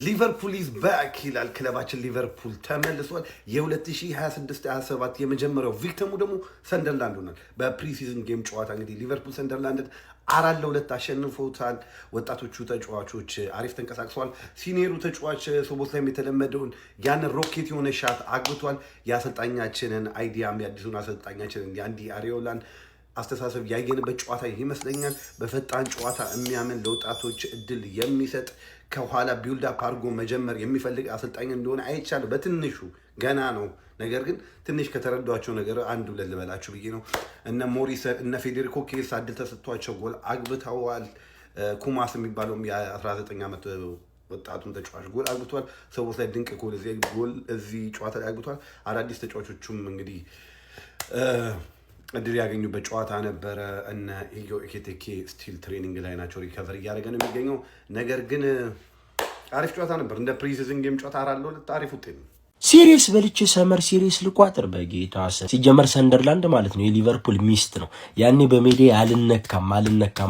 ሊቨርፑል ኢዝ ባክ ይላል ክለባችን ሊቨርፑል ተመልሷል። የ2026-27 የመጀመሪያው ቪክተሙ ደግሞ ሰንደርላንድ ሆኗል። በፕሪሲዝን ጌም ጨዋታ እንግዲህ ሊቨርፑል ሰንደርላንድን 4-2 አሸንፈውታል። ወጣቶቹ ተጫዋቾች አሪፍ ተንቀሳቅሰዋል። ሲኒየሩ ተጫዋች ሶቦስ ላይም የተለመደውን ያንን ሮኬት የሆነ ሻት አግብቷል። የአሰልጣኛችንን አይዲያም የአዲሱን አሰልጣኛችንን የአንዲ አሪዮላን አስተሳሰብ ያየንበት ጨዋታ ይመስለኛል። በፈጣን ጨዋታ የሚያምን ለወጣቶች እድል የሚሰጥ ከኋላ ቢልድ አፕ አድርጎ መጀመር የሚፈልግ አሰልጣኝ እንደሆነ አይቻለሁ። በትንሹ ገና ነው፣ ነገር ግን ትንሽ ከተረዷቸው ነገር አንዱ ልበላችሁ ብዬ ነው። እነ ሞሪሰን እነ ፌዴሪኮ ኬሳ እድል ተሰጥቷቸው ጎል አግብተዋል። ኩማስ የሚባለውም የ19 ዓመት ወጣቱን ተጫዋች ጎል አግብቷል። ሰዎች ላይ ድንቅ ጎል እዚህ ጨዋታ ላይ አግብቷል። አዳዲስ ተጫዋቾቹም እንግዲህ እድል ያገኙበት ጨዋታ ነበረ። እነ ኢዮ ኤኬቴኬ ስቲል ትሬኒንግ ላይ ናቸው፣ ሪከቨር እያደረገ ነው የሚገኘው። ነገር ግን አሪፍ ጨዋታ ነበር። እንደ ፕሪሲዝን ጌም ጨዋታ 4-2 አሪፍ ውጤት ነው። ሲሪየስ በልቼ ሰመር ሲሪየስ ልቋጥር በጌታ ሲጀመር ሰንደርላንድ ማለት ነው የሊቨርፑል ሚስት ነው። ያኔ በሜዳ አልነካም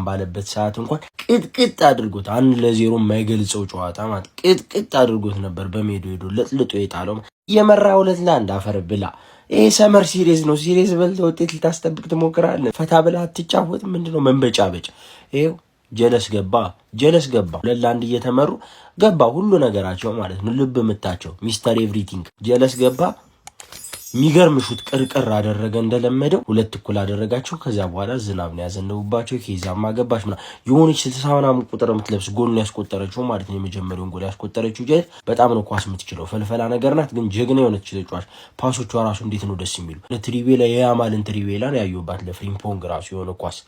ባለበት ሰዓት እንኳን ቅጥቅጥ አድርጎት 1-0 የማይገልጸው ጨዋታ ማለት ቅጥቅጥ አድርጎት ነበር። በሜዳ ሄዶ ለጥልጦ የጣለው የመራ 2-1 አፈር ብላ። ይሄ ሰመር ሲሪየስ ነው። ሲሪየስ በልተ ውጤት ልታስጠብቅ ትሞክራለህ። ፈታ ብላ አትጫወት። ምንድነው መንበጫበጭ? ይሄው ጀለስ ገባ 2-1 እየተመሩ ገባ ሁሉ ነገራቸው ማለት ነው። ልብ ምታቸው ሚስተር ኤቭሪቲንግ ጀለስ ገባ። የሚገርም ሹት ቅርቅር አደረገ እንደለመደው 2-1 አደረጋቸው። ከዛ በኋላ ዝናብ ነው ያዘነቡባቸው። ከዛማ ገባች ምና የሆነች 60 ቁጥር የምትለብስ ጎል ነው ያስቆጠረችው ማለት ነው። የመጀመሪያውን ጎል ያስቆጠረችው ጀለስ በጣም ነው ኳስ የምትችለው ፈልፈላ ነገር ናት፣ ግን ጀግና የሆነች ተጫዋች። ፓሶቿ ራሱ እንዴት ነው ደስ የሚሉ። ለትሪቤላ የያማልን ትሪቤላን ያዩባት ለፍሪምፖንግ ራሱ የሆነ ኳስ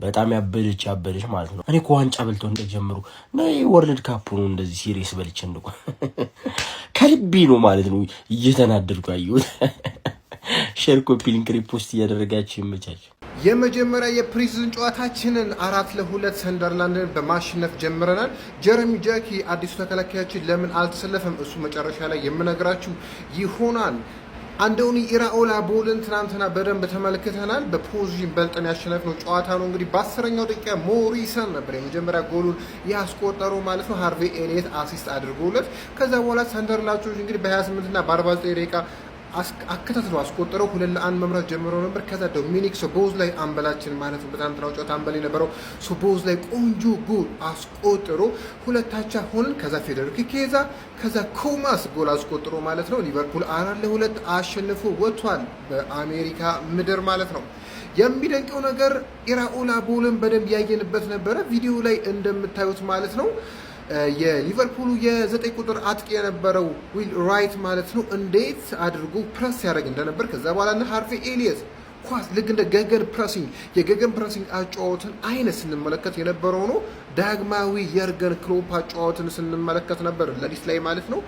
በጣም ያበደች ማለት ነው። እኔ ዋንጫ በልቶ እንደጀምሩ ነው ወርልድ ካፕ ነው እንደዚህ ሲሪየስ በልቼ እንደቆ ከልቤ ነው ማለት ነው እየተናደድኩ ያየሁት። ሼር ኮፒ ሊንክ ሪፖስት እያደረጋችሁ ይመቻችሁ። የመጀመሪያ የፕሪሲዝን ጨዋታችንን 4-2 ሰንደርላንድን በማሸነፍ ጀምረናል። ጀረሚ ጃኪ አዲሱ ተከላካያችን ለምን አልተሰለፈም? እሱ መጨረሻ ላይ የምነግራችሁ ይሆናል። አንዶኒ ኢራኦላ ቦልን ትናንትና በደንብ ተመልክተናል። በፖዚሽን በልጠን ያሸነፍነው ጨዋታ ነው። እንግዲህ በ10ኛው ደቂቃ ሞሪሰን ነበር የመጀመሪያ ጎሉን ያስቆጠረው ማለት ነው። ሃርቬ ኤሊየት አሲስት አድርጎለት ከዛ በኋላ ሰንደርላንዶች እንግዲህ በ28 እና በ49 ደቂቃ አከታትለው አስቆጠረው 2-1 መምራት ጀምረው ነበር። ከዛ ዶሚኒክ ሶቦዝ ላይ አንበላችን ማለት ነው በጣም ጥራው ጨዋታ አንበል የነበረው ሶቦዝ ላይ ቆንጆ ጎል አስቆጥሮ 2-2 ሆነን ከዛ ፌዴሪኮ ኬዛ ከዛ ኮማስ ጎል አስቆጥሮ ማለት ነው ሊቨርፑል 4-2 አሸንፎ ወጥቷል በአሜሪካ ምድር ማለት ነው። የሚደንቀው ነገር ኢራኦላ ቦልን በደንብ ያየንበት ነበረ ቪዲዮ ላይ እንደምታዩት ማለት ነው። የሊቨርፑሉ የ9 ቁጥር አጥቂ የነበረው ዊል ራይት ማለት ነው እንዴት አድርጎ ፕረስ ያደርግ እንደነበር ከዛ በኋላ ሃርቬ ኤሊየት ኳስ ልክ እንደ ገገን ፕረሲንግ አጫወትን አይነት ስንመለከት የነበረው ነው። ዳግማዊ የርገን ክሎፕ አጫወትን ስንመለከት ነበር ለሊት ላይ ማለት ነው።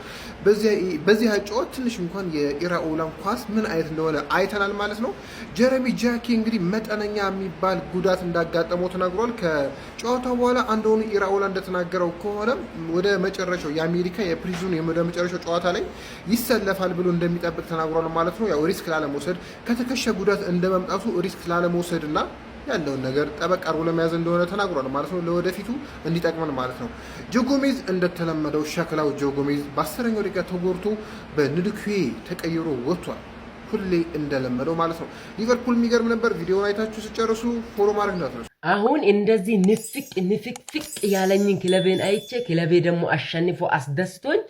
በዚህ አጫወት ትንሽ እንኳን የኢራኦላን ኳስ ምን አይነት እንደሆነ አይተናል ማለት ነው። ጀረሚ ጃኪ እንግዲህ መጠነኛ የሚባል ጉዳት እንዳጋጠመው ተናግሯል። ከጨዋታው በኋላ አንዶኒ ኢራኦላ እንደተናገረው ከሆነ ወደ መጨረሻው የአሜሪካ የፕሪዝን ወደ መጨረሻው ጨዋታ ላይ ይሰለፋል ብሎ እንደሚጠብቅ ተናግሯል ማለት ነው። ያው ሪስክ ላለመውሰድ ከተከሸ ጉዳት እንደመምጣቱ ሪስክ ላለመውሰድ እና ያለውን ነገር ጠበቅ አድርጎ ለመያዝ እንደሆነ ተናግሯል ማለት ነው። ለወደፊቱ እንዲጠቅመን ማለት ነው። ጆጎሜዝ እንደተለመደው ሸክላው ጆጎሜዝ በ10ኛው ደቂቃ ተጎድቶ በንድኩዌ ተቀይሮ ወጥቷል። ሁሌ እንደለመደው ማለት ነው። ሊቨርፑል የሚገርም ነበር። ቪዲዮውን አይታችሁ ሲጨርሱ ፎሎ ማድረግ እንዳትረሱ። አሁን እንደዚህ ንፍቅ ያለኝን ክለቤን አይቼ ክለቤ ደግሞ አሸንፎ አስደስቶኝ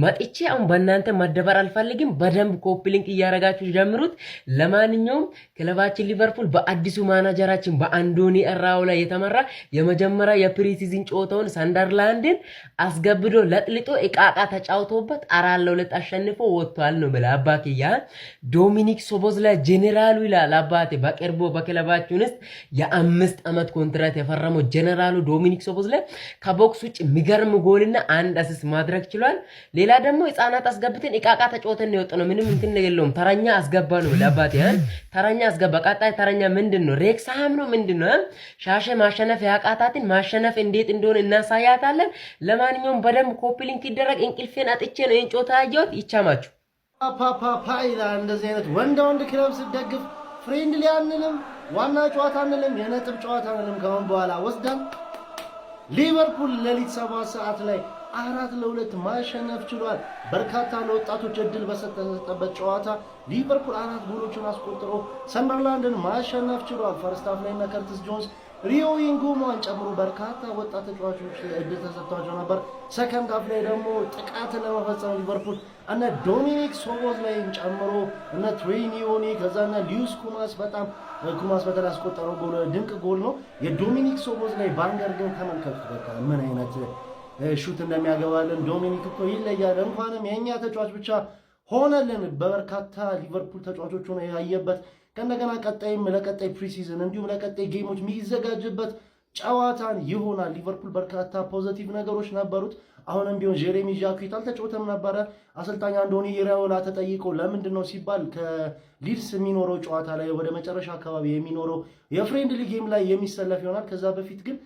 መጥቼ አሁን በእናንተ መደበር አልፈልግም። በደንብ ኮፒ ሊንክ እያረጋችሁ ጀምሩት። ለማንኛውም ክለባችን ሊቨርፑል በአዲሱ ማናጀራችን በአንዶኒ ኢራኦላ የተመራ የመጀመሪያ የፕሪሲዝን ጨዋታውን ሰንደርላንድን አስገብዶ ለጥልጦ እቃቃ ተጫውቶበት 4-2 አሸንፎ ወጥቷል ነው ብላ አባክያ ዶሚኒክ ሶቦዝ ላይ ጄኔራሉ ይላል አባቴ በቅርቡ በክለባችን ውስጥ የ5 ዓመት ኮንትራት የፈረመው ጀነራሉ ዶሚኒክ ሶቦዝ ላይ ከቦክስ ውጭ የሚገርም ጎልና 1 አሲስት ማድረግ ችሏል። ሌላ ደግሞ ህፃናት አስገብተን እቃቃ ተጫውተን ነው የወጣነው። ምንም እንትን የለውም። ተረኛ አስገባ ነው ለአባቴ ተረኛ አስገባ። ቀጣይ ተረኛ ምንድነው? ሬክሳም ነው ምንድነው? ሻሸ ማሸነፍ ያቃታትን ማሸነፍ እንዴት እንደሆነ እናሳያታለን። ለማንኛውም በደንብ ኮፒ ሊንክ ይደረግ። እንቅልፌን አጥቼ ነው እንጮታ ያየሁት። ይቻማችሁ ፓፓፓፓይላ እንደዚህ አይነት ወንድ ክለብ ሲደግፍ ፍሬንድሊ አንልም፣ ዋና ጨዋታ አንልም፣ የነጥብ ጨዋታ አንልም። ከአሁን በኋላ ወስደን ሊቨርፑል ሌሊት 7 ሰዓት ላይ 4-2 ማሸነፍ ችሏል። በርካታ ለወጣቶች እድል በሰጠበት ጨዋታ ሊቨርፑል 4 ጎሎችን አስቆጥሮ ሰንደርላንድን ማሸነፍ ችሏል። ፈርስት ሃፍ ላይ ከርቲስ ጆንስ ሪዮ ኢንጉማን ጨምሮ በርካታ ወጣት ተጫዋቾች እድል ተሰጥቷቸው ነበር። ሰከንድ ሃፍ ላይ ደግሞ ጥቃትን ለመፈጸም ሊቨርፑል እነ ዶሚኒክ ሶቦስላይን ጨምሮ እነ ትሬኒዮኒ ከዛና ሊዩስ ኩማስ በተለይ ያስቆጠረው ጎል ድንቅ ጎል ነው። የዶሚኒክ ሶቦስላይ ባንገር ግን ተመልከቱ፣ በቃ ምን አይነት ሹት እንደሚያገባልን ዶሚኒክ እኮ ይለያል። እንኳንም የኛ ተጫዋች ብቻ ሆነልን በበርካታ ሊቨርፑል ተጫዋቾች ሆነ ያየበት ከእንደገና ቀጣይም ለቀጣይ ፕሪሲዝን እንዲሁም ለቀጣይ ጌሞች የሚዘጋጅበት ጨዋታን ይሆናል። ሊቨርፑል በርካታ ፖዚቲቭ ነገሮች ነበሩት። አሁንም ቢሆን ጄሬሚ ጃኩዊት አልተጫወተም ነበረ። አሰልጣኝ አንዶኒ ኢራኦላ ተጠይቆ ለምንድን ነው ሲባል ከሊድስ የሚኖረው ጨዋታ ላይ ወደ መጨረሻ አካባቢ የሚኖረው የፍሬንድሊ ጌም ላይ የሚሰለፍ ይሆናል። ከዛ በፊት ግን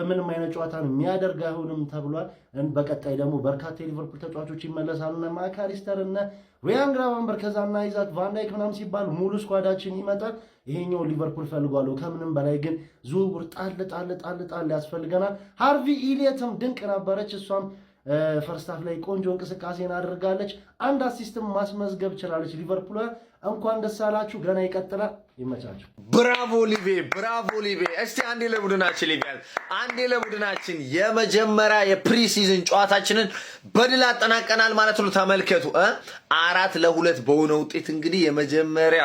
ምንም አይነት ጨዋታን የሚያደርግ አይሆንም ተብሏል። በቀጣይ ደግሞ በርካታ የሊቨርፑል ተጫዋቾች ይመለሳሉ። እነ ማካሊስተር እነ ሪያን ግራቨንበርች ከዛና አይዛክ ቫንዳይክ ምናምን ሲባል ሙሉ ስኳዳችን ይመጣል። ይሄኛው ሊቨርፑል ፈልጓል። ከምንም በላይ ግን ዝውውር ጣል ያስፈልገናል። ሃርቪ ኢሊየትም ድንቅ ነበረች። እሷም ፈርስት ሃፍ ላይ ቆንጆ እንቅስቃሴን አድርጋለች። አንድ አሲስትም ማስመዝገብ ችላለች። ሊቨርፑል እንኳን ደስ አላችሁ። ገና ይቀጥላል። ይመቻችሁ። ብራቮ ሊቬ። እስቲ አንዴ ለቡድናችን የመጀመሪያ የፕሪሲዝን ጨዋታችንን በድል አጠናቀናል ማለት ነው። ተመልከቱ 4-2 በሆነ ውጤት እንግዲህ የመጀመሪያ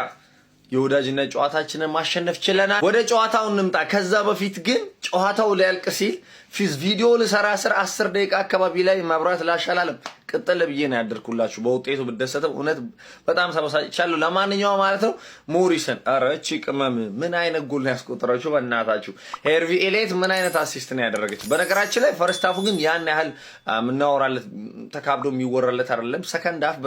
የወዳጅነት ጨዋታችንን ማሸነፍ ችለናል። ወደ ጨዋታው እንምጣ። ከዛ በፊት ግን ጨዋታው ሊያልቅ ሲል ቪዲዮ ልሰራ 10 ደቂቃ አካባቢ ላይ መብራት ላሻላለም ቅጥል ብዬ ነው ያደርኩላችሁ። በውጤቱ ብደሰተው እውነት በጣም ተበሳጭቻለሁ። ለማንኛውም ማለት ነው ሞሪሰን እቺ ቅመም ምን አይነት ጎል ነው ያስቆጠረችው? በእናታችሁ ሄርቪ ኤሌት ምን አይነት አሲስት ነው ያደረገች? በነገራችን ላይ ፈርስት ሃፉ ግን ያን ያህል ምናወራለት ተካብዶ የሚወራለት አይደለም። ሰከንድ ሃፍ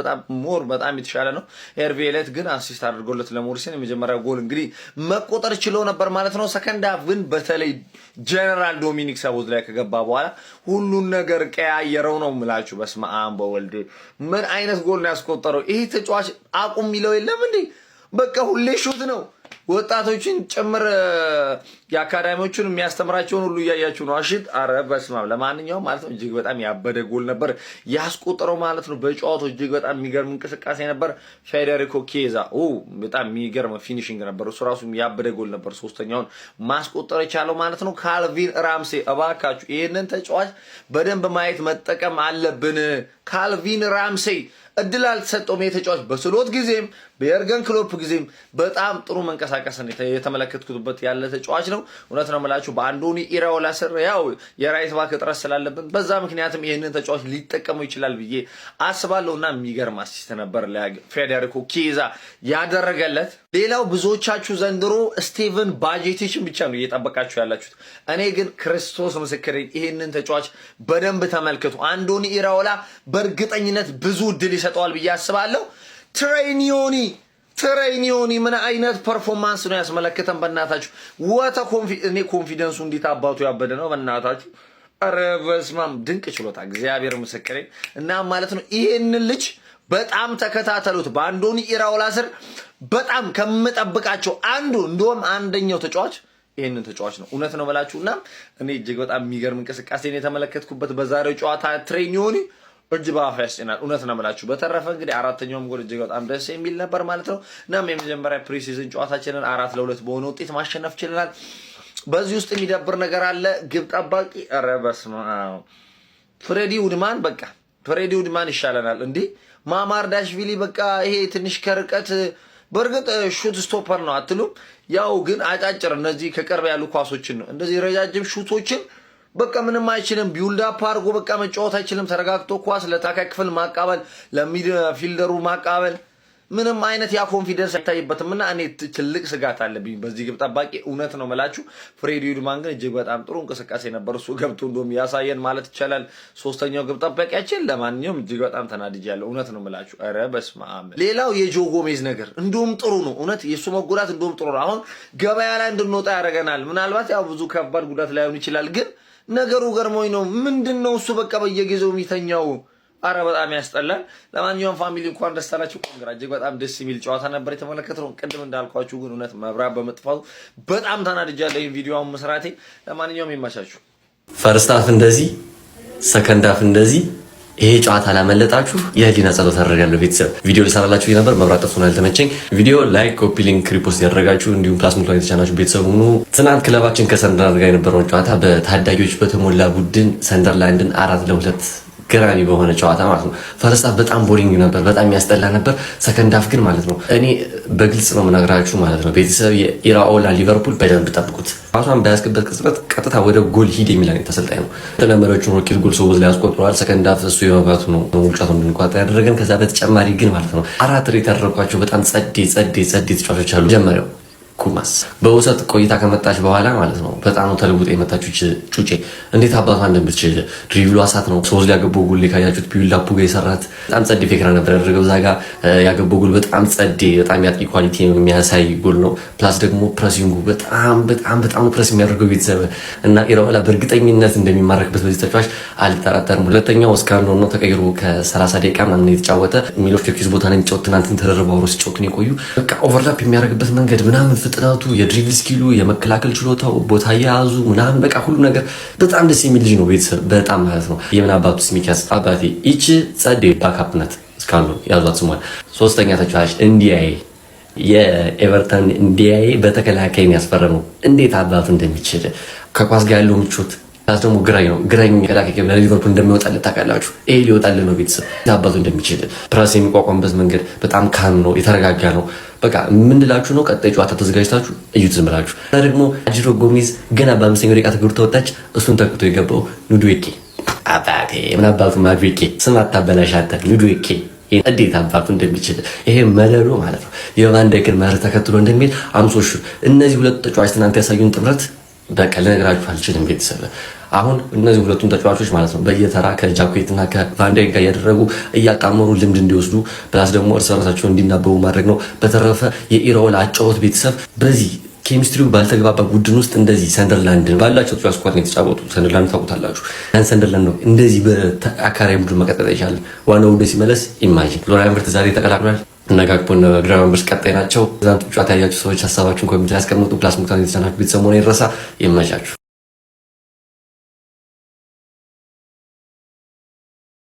በጣም የተሻለ ነው። ሄርቪ ኤሌት ግን አሲስት አድርጎለት ለሞሪሰን የመጀመሪያ ጎል እንግዲህ መቆጠር ችሎ ነበር ማለት ነው። ሰከንድ ሃፍ ግን በተለይ ጀነራል ዶሚኒክ ሶቦስላይ ላይ ከገባ በኋላ ሁሉን ነገር ቀያየረው ነው የምላችሁ። በስመ አብ በወልድ ምን አይነት ጎል ነው ያስቆጠረው? ይሄ ተጫዋች አቁም የሚለው የለም እንዴ? በቃ ሁሌ ሹት ነው። ወጣቶችን ጭምር የአካዳሚዎቹን የሚያስተምራቸውን ሁሉ እያያችሁ ነው። አሽት አረ በስመ አብ። ለማንኛውም ማለት ነው እጅግ በጣም ያበደ ጎል ነበር ያስቆጠረው ማለት ነው። በጨዋታው እጅግ በጣም የሚገርም እንቅስቃሴ ነበር። ፌዴሪኮ ኬዛ በጣም የሚገርም ፊኒሺንግ ነበር። እሱ ራሱ ያበደ ጎል ነበር ሶስተኛውን ማስቆጠር የቻለው ማለት ነው። ካልቪን ራምሴ እባካችሁ ይሄንን ተጫዋች በደንብ ማየት መጠቀም አለብን። ካልቪን ራምሴ እድል አልተሰጠውም። የተጫዋች በስሎት ጊዜም በየርገን ክሎፕ ጊዜም በጣም ጥሩ መንቀሳቀስን የተመለከትኩበት ያለ ተጫዋች ነው። እውነት ነው የምላችሁ በአንዶኒ ኢራኦላ ስር ያው የራይት ባክ እጥረት ስላለብን በዛ ምክንያትም ይሄንን ተጫዋች ሊጠቀመው ይችላል ብዬ አስባለሁና የሚገርም አሲስት ነበር ፌዴሪኮ ኬዛ ያደረገለት። ሌላው ብዙዎቻችሁ ዘንድሮ ስቲቨን ባጄቲችን ብቻ ነው እየጠበቃችሁ ያላችሁት። እኔ ግን ክርስቶስ ምስክሬ ይሄንን ተጫዋች በደንብ ተመልከቱ። አንዶኒ ኢራኦላ በእርግጠኝነት ብዙ እድል ይሰጠዋል ብዬ አስባለሁ። ትሬኒዮኒ ምን አይነት ፐርፎርማንስ ነው ያስመለከተን? በእናታችሁ እኔ ኮንፊደንሱ እንዴት አባቱ ያበደ ነው በእናታችሁ። ኧረ በስመ አብ ድንቅ ችሎታ እግዚአብሔር ምስክሬ። እና ማለት ነው ይሄንን ልጅ በጣም ተከታተሉት። በአንዶኒ ኢራኦላ ስር በጣም ከምጠብቃቸው እንደውም አንደኛው ተጫዋች ይሄንን ተጫዋች ነው። እውነት ነው ብላችሁና እኔ እጅግ በጣም የሚገርም እንቅስቃሴን የተመለከትኩበት በዛሬው ጨዋታ ትሬኒዮኒ እጅ በአፍ ያስጭናል። እውነት ነው የምላችሁ። በተረፈ እንግዲህ አራተኛውም ጎል እጅግ በጣም ደስ የሚል ነበር ማለት ነው። እናም የመጀመሪያ ፕሪሲዝን ጨዋታችንን 4-2 በሆነ ውጤት ማሸነፍ ችለናል። በዚህ ውስጥ የሚደብር ነገር አለ። ግብ ጠባቂ ኧረ በስመ አብ ፍሬዲ ውድማን ይሻለናል እንዴ። ማማርዳሽቪሊ በቃ ይሄ ትንሽ ከርቀት በእርግጥ ሹት ስቶፐር ነው አትሉም? ያው ግን አጫጭር እነዚህ ከቅርብ ያሉ ኳሶችን ነው። እንደዚህ ረጃጅም ሹቶችን በቃ ምንም አይችልም። ቢውልድ አፕ አድርጎ በቃ መጫወት አይችልም። ተረጋግቶ ኳስ ለታካይ ክፍል ማቃበል፣ ለሚድፊልደሩ ማቃበል ምንም አይነት ያ ኮንፊደንስ አይታይበትም እና እኔ ትልቅ ስጋት አለብኝ በዚህ ግብ ጠባቂ። እውነት ነው መላችሁ። ፍሬዲ ውድማን ግን እጅግ በጣም ጥሩ እንቅስቃሴ ነበር እሱ ገብቶ እንደውም ያሳየን ማለት ይቻላል ሶስተኛው ግብ ጠባቂያችን። ለማንኛውም እጅግ በጣም ተናድጃለሁ። እውነት ነው መላችሁ። ኧረ በስመ አብ። ሌላው የጆ ጎሜዝ ነገር እንደውም ጥሩ ነው። እውነት የሱ መጎዳት እንደውም ጥሩ ነው። አሁን ገበያ ላይ እንድንወጣ ያደርገናል። ምናልባት ያው ብዙ ከባድ ጉዳት ላይሆን ይችላል ግን ነገሩ ገርሞኝ ነው። ምንድነው እሱ በቃ በየጊዜው የሚተኛው? አረ በጣም ያስጠላል። ለማንኛውም ፋሚሊ እንኳን ደስ አላችሁ። ኮንግራ እጅግ በጣም ደስ የሚል ጨዋታ ነበር የተመለከተው። ቅድም እንዳልኳችሁ ግን እውነት መብራት በመጥፋቱ በጣም ተናድጃለሁ ይሄን ቪዲዮውን መስራቴ። ለማንኛውም ይመቻችሁ። ፈርስት ሃፍ እንደዚህ ሰከንድ ሃፍ እንደዚህ ይሄ ጨዋታ ላመለጣችሁ የህሊና ጸሎት አደርጋለሁ። ቤተሰብ ቪዲዮ ልሰራላችሁ ነበር መብራት ጠፍቶ ነው ያልተመቸኝ። ቪዲዮ ላይክ፣ ኮፒ ሊንክ፣ ሪፖስት ያደረጋችሁ እንዲሁም ፕላስ ሙሉ የተጫናችሁ ቤተሰብ ሁኑ። ትናንት ክለባችን ከሰንደርላንድ ጋር የነበረውን ጨዋታ በታዳጊዎች በተሞላ ቡድን ሰንደርላንድን 4-2 ገራሚ በሆነ ጨዋታ ማለት ነው። ፈርስት ሃፍ በጣም ቦሪንግ ነበር፣ በጣም ያስጠላ ነበር። ሰከንድ ሃፍ ግን ማለት ነው እኔ በግልጽ ነው የምነግራችሁ ማለት ነው ቤተሰብ የኢራኦላ ሊቨርፑል በደንብ ጠብቁት። ራሷን በያዝክበት ቅጽበት ቀጥታ ወደ ጎል ሂድ የሚል ተሰልጣኝ ነው። ተለመደችውን ሮኬት ጎል ሰው ላይ ያስቆጥረዋል። ሰከንድ ሃፍ እሱ የመብራቱ ነው ሙልጫቱን እንድንቋጠር ያደረገን። ከዛ በተጨማሪ ግን ማለት ነው 4 ሬት ያደረኳቸው በጣም ጸዴ ተጫዋቾች አሉ። መጀመሪያው ኩማስ በውሰት ቆይታ ከመጣች በኋላ ማለት ነው በጣም ነው ተለውጣ የመጣችው ጩጬ። እንዴት አባቷ እንደምትችል ድሪብሉ አሳት ነው። ሶዝ ያገባው ጎል ካያችሁት ቢውልድ አፑ ጋር የሰራት በጣም ጸዴ ፌክራ ነበር ያደረገው። እዛ ጋር ያገባው ጎል በጣም ጸዴ በጣም ያጥቂ ኳሊቲ የሚያሳይ ጎል ነው። ፕላስ ደግሞ ፕሬሲንጉ በጣም ፕሬስ የሚያደርገው ቤተሰብ እና ኢራኦላ በእርግጠኝነት እንደሚማረክበት በዚህ ተጫዋች አልጠራጠርም። ሁለተኛው እስካሁን ነው ተቀይሮ ከ30 ደቂቃ ምናምን የተጫወተ ሚሎስ ቴክኒክ ቦታ ነው የሚጫወት። ትናንትን ተደርበው አውሮስ ጮክን የቆዩ በቃ ኦቨርላፕ የሚያደርግበት መንገድ ምናምን ፍጥነቱ፣ የድሪብል ስኪሉ፣ የመከላከል ችሎታው፣ ቦታ የያዙ ምናምን በቃ ሁሉ ነገር በጣም ደስ የሚል ልጅ ነው ቤተሰብ በጣም ማለት ነው። የምን አባቱ ስሚካስ አባቴ ይቺ ጸዴ ባካፕ ናት። እስካሁን ያዟት ስሟል። ሶስተኛ ተጫዋች እንዲያይ የኤቨርተን እንዲያይ በተከላካይ ያስፈረመው እንዴት አባቱ እንደሚችል ከኳስ ጋር ያለው ምቾት ታስ ደግሞ ግራኝ ከላከከ ለሊቨርፑል እንደሚወጣለት ታውቃላችሁ። ይሄ ሊወጣለት ነው ቤተሰብ አባቱ እንደሚችል ፕረስ የሚቋቋምበት መንገድ በጣም ካም ነው፣ የተረጋጋ ነው። በቃ ምን ልላችሁ ነው፣ ቀጣይ ጨዋታ ተዘጋጅታችሁ እዩት ዝም ብላችሁ። ደግሞ አጅሮ ጎሚዝ ገና በ5ኛው ደቂቃ ተገርቶ ተወጣች። እሱን ተክቶ የገባው ኑዱዌኬ አባቴ ምን አባቱ ማግሪኬ ስም አታበላሻተ ኑዱዌኬ እንዴት አባቱ እንደሚችል ይሄ መለሎ ማለት ነው። የቫን ዳይክን መርህ ተከትሎ እንደሚል አምሶሹ እነዚህ ሁለት ተጫዋቾች ትናንት ያሳዩን ጥምረት በቃ ልነግራችሁ አልችልም ቤተሰብ። አሁን እነዚህ ሁለቱም ተጫዋቾች ማለት ነው በየተራ ከጃኩዌት እና ከቫን ዳይክ ጋር እያደረጉ እያጣመሩ ልምድ እንዲወስዱ ፕላስ ደግሞ እርስ በርሳቸው እንዲናበቡ ማድረግ ነው። በተረፈ የኢራኦላ አጫወት ቤተሰብ በዚህ ኬሚስትሪው ባልተግባባ ቡድን ውስጥ እንደዚህ ሰንደርላንድን ባላቸው ተጫዋች ስኳድ ነው የተጫወቱ። ሰንደርላንድ ታውቁታላችሁ። ያን ሰንደርላንድ ነው እንደዚህ በአካራይ ቡድን መቀጠል ይችላል። ዋናው ቡድን ሲመለስ ኢማጂን ፍሎሪያን ቨርትዝ ዛሬ ተቀላቅሏል። እነጋግቦን ግራውንድ ቀጣይ ናቸው። ዛንቱ ጨዋታ ያያችሁ ሰዎች ሀሳባችሁን ኮሜንት ላይ አስቀምጡ። ፕላስ ሙታን የተሰናችሁ ቤተሰብ ሆነ ይረሳ። ይመቻችሁ።